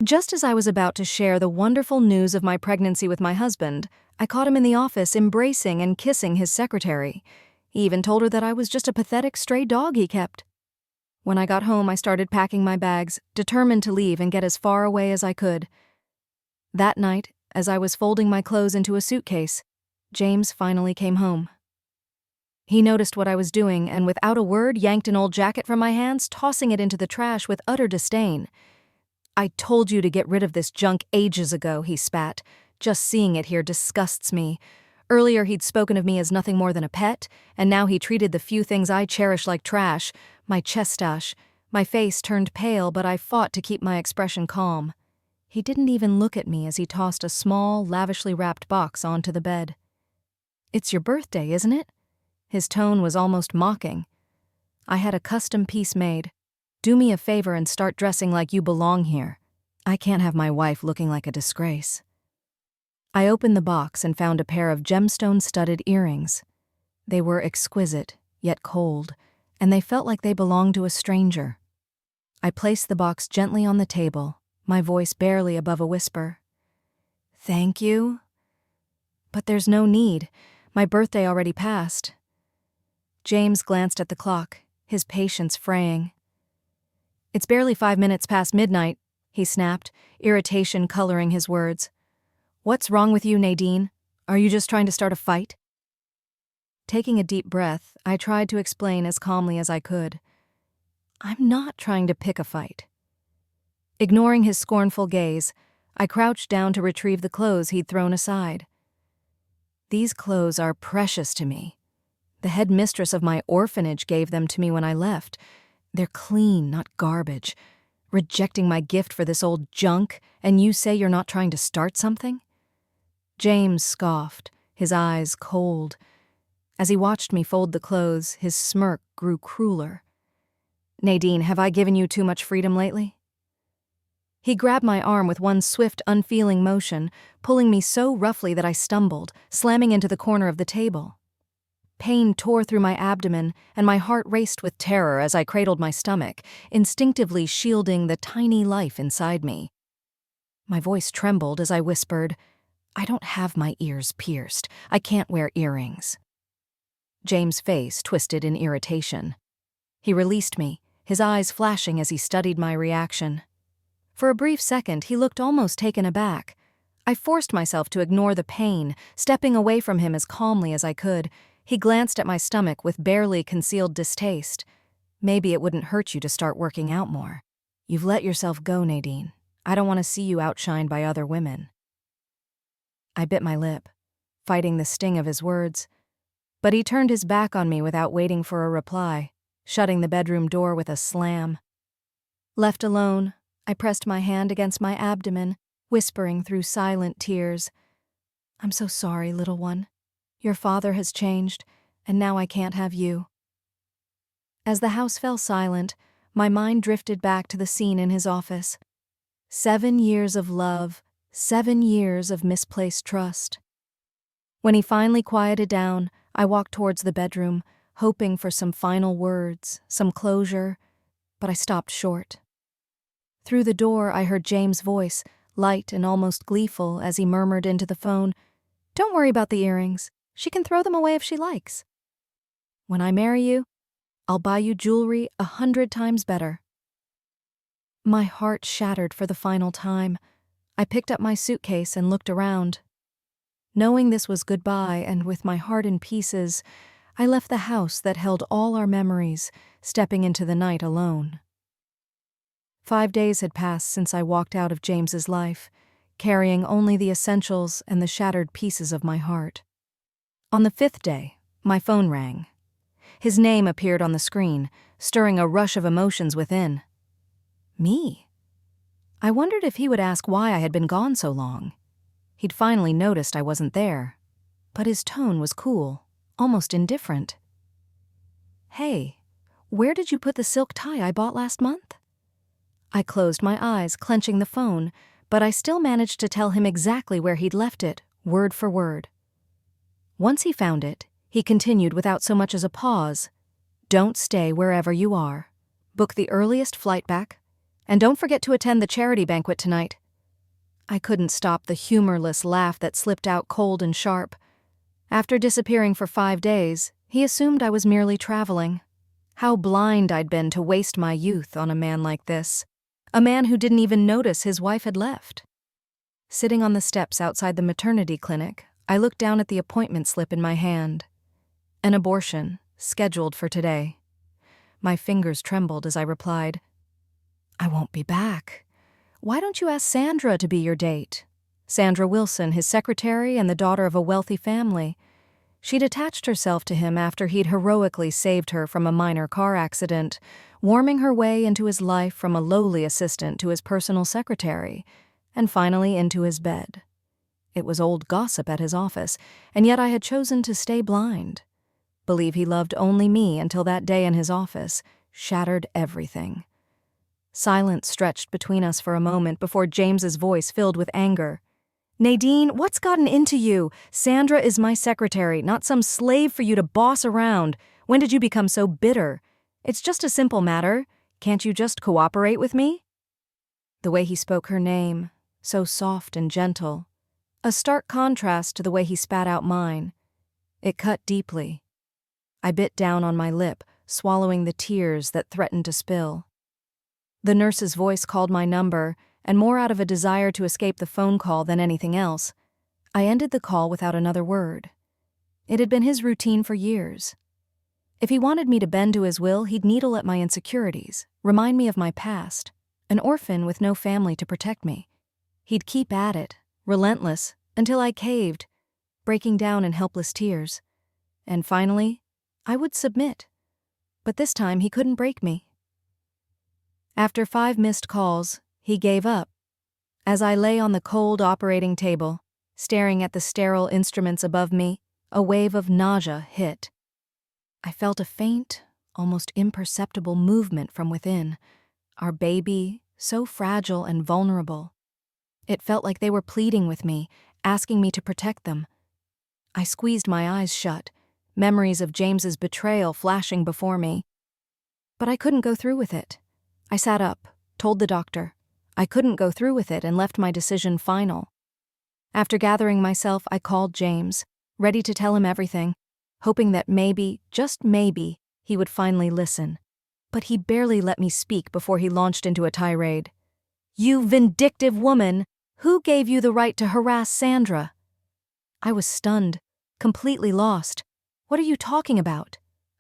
Just as I was about to share the wonderful news of my pregnancy with my husband, I caught him in the office embracing and kissing his secretary. He even told her that I was just a pathetic stray dog he kept. When I got home, I started packing my bags, determined to leave and get as far away as I could. That night, as I was folding my clothes into a suitcase, James finally came home. He noticed what I was doing and without a word yanked an old jacket from my hands, tossing it into the trash with utter disdain. "I told you to get rid of this junk ages ago," he spat. "Just seeing it here disgusts me. Earlier he'd spoken of me as nothing more than a pet, and now he treated the few things I cherish like trash." My chestache. My face turned pale, but I fought to keep my expression calm. He didn't even look at me as he tossed a small, lavishly wrapped box onto the bed. "It's your birthday, isn't it?" His tone was almost mocking. "I had a custom piece made. Do me a favor and start dressing like you belong here. I can't have my wife looking like a disgrace." I opened the box and found a pair of gemstone-studded earrings. They were exquisite, yet cold, and they felt like they belonged to a stranger. I placed the box gently on the table, my voice barely above a whisper. "Thank you? But there's no need. My birthday already passed." James glanced at the clock, his patience fraying. "It's barely 5 minutes past midnight," he snapped, irritation coloring his words. "What's wrong with you, Nadine? Are you just trying to start a fight?" Taking a deep breath, I tried to explain as calmly as I could. "I'm not trying to pick a fight." Ignoring his scornful gaze, I crouched down to retrieve the clothes he'd thrown aside. "These clothes are precious to me. The head mistress of my orphanage gave them to me when I left. They're clean, not garbage. Rejecting my gift for this old junk, and you say you're not trying to start something?" James scoffed, his eyes cold. As he watched me fold the clothes, his smirk grew crueler. "Nadine, have I given you too much freedom lately?" He grabbed my arm with one swift, unfeeling motion, pulling me so roughly that I stumbled, slamming into the corner of the table. Pain tore through my abdomen, and my heart raced with terror as I cradled my stomach, instinctively shielding the tiny life inside me. My voice trembled as I whispered, "I don't have my ears pierced. I can't wear earrings." James' face twisted in irritation. He released me, his eyes flashing as he studied my reaction. For a brief second, he looked almost taken aback. I forced myself to ignore the pain, stepping away from him as calmly as I could. He glanced at my stomach with barely concealed distaste. "Maybe it wouldn't hurt you to start working out more. You've let yourself go, Nadine. I don't want to see you outshined by other women." I bit my lip, fighting the sting of his words. But he turned his back on me without waiting for a reply, shutting the bedroom door with a slam. Left alone, I pressed my hand against my abdomen, whispering through silent tears, "I'm so sorry, little one. Your father has changed, and now I can't have you." As the house fell silent, my mind drifted back to the scene in his office. 7 years of love, 7 years of misplaced trust. When he finally quieted down, I walked towards the bedroom, hoping for some final words, some closure, but I stopped short. Through the door, I heard James' voice, light and almost gleeful, as he murmured into the phone, "Don't worry about the earrings. She can throw them away if she likes. When I marry you, I'll buy you jewelry 100 times better." My heart shattered for the final time. I picked up my suitcase and looked around. Knowing this was goodbye and with my heart in pieces, I left the house that held all our memories, stepping into the night alone. 5 days had passed since I walked out of James's life, carrying only the essentials and the shattered pieces of my heart. On the 5th day, my phone rang. His name appeared on the screen, stirring a rush of emotions within. Me? I wondered if he would ask why I had been gone so long. He'd finally noticed I wasn't there, but his tone was cool, almost indifferent. "Hey, where did you put the silk tie I bought last month?" I closed my eyes, clenching the phone, but I still managed to tell him exactly where he'd left it, word for word. Once he found it, he continued without so much as a pause. "Don't stay wherever you are. Book the earliest flight back, And don't forget to attend the charity banquet tonight." I couldn't stop the humorless laugh that slipped out cold and sharp. After disappearing for 5 days, he assumed I was merely traveling. How blind I'd been to waste my youth on a man like this. A man who didn't even notice his wife had left. Sitting on the steps outside the maternity clinic, I looked down at the appointment slip in my hand. An abortion, scheduled for today. My fingers trembled as I replied, "I won't be back. Why don't you ask Sandra to be your date?" Sandra Wilson, his secretary and the daughter of a wealthy family. She'd attached herself to him after he'd heroically saved her from a minor car accident, warming her way into his life from a lowly assistant to his personal secretary, and finally into his bed. It was old gossip at his office, and yet I had chosen to stay blind. Believe he loved only me until that day in his office shattered everything. Silence stretched between us for a moment before James's voice filled with anger. "Nadine, what's gotten into you? Sandra is my secretary, not some slave for you to boss around. When did you become so bitter? It's just a simple matter. Can't you just cooperate with me?" The way he spoke her name, so soft and gentle. A stark contrast to the way he spat out mine. It cut deeply. I bit down on my lip, swallowing the tears that threatened to spill. The nurse's voice called my number, and more out of a desire to escape the phone call than anything else, I ended the call without another word. It had been his routine for years. If he wanted me to bend to his will, he'd needle at my insecurities, remind me of my past, an orphan with no family to protect me. He'd keep at it, relentless, until I caved, breaking down in helpless tears. And finally, I would submit. But this time he couldn't break me. After 5 missed calls, he gave up. As I lay on the cold operating table, staring at the sterile instruments above me, a wave of nausea hit. I felt a faint, almost imperceptible movement from within, our baby, so fragile and vulnerable. It felt like they were pleading with me, asking me to protect them. I squeezed my eyes shut, memories of James's betrayal flashing before me. But I couldn't go through with it. I sat up, told the doctor. I couldn't go through with it and left my decision final. After gathering myself, I called James, ready to tell him everything, hoping that maybe, just maybe, he would finally listen. But he barely let me speak before he launched into a tirade. "You vindictive woman! Who gave you the right to harass Sandra?" I was stunned, completely lost. "What are you talking about?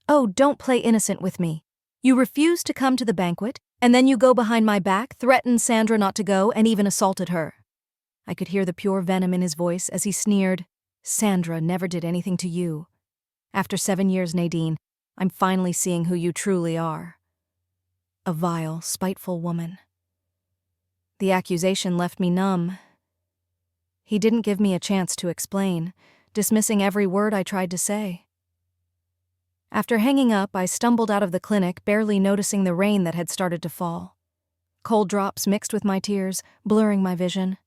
Oh, don't play innocent with me. You refused to come to the banquet, and then you go behind my back, threatened Sandra not to go, and even assaulted her." I could hear the pure venom in his voice as he sneered, "Sandra never did anything to you. After 7 years, Nadine, I'm finally seeing who you truly are. A vile, spiteful woman." The accusation left me numb. He didn't give me a chance to explain, dismissing every word I tried to say. After hanging up, I stumbled out of the clinic, barely noticing the rain that had started to fall. Cold drops mixed with my tears, blurring my vision.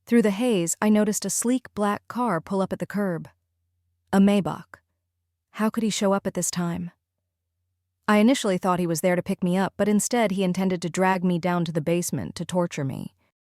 Through the haze, I noticed a sleek black car pull up at the curb. A Maybach. How could he show up at this time? I initially thought he was there to pick me up, but instead he intended to drag me down to the basement to torture me.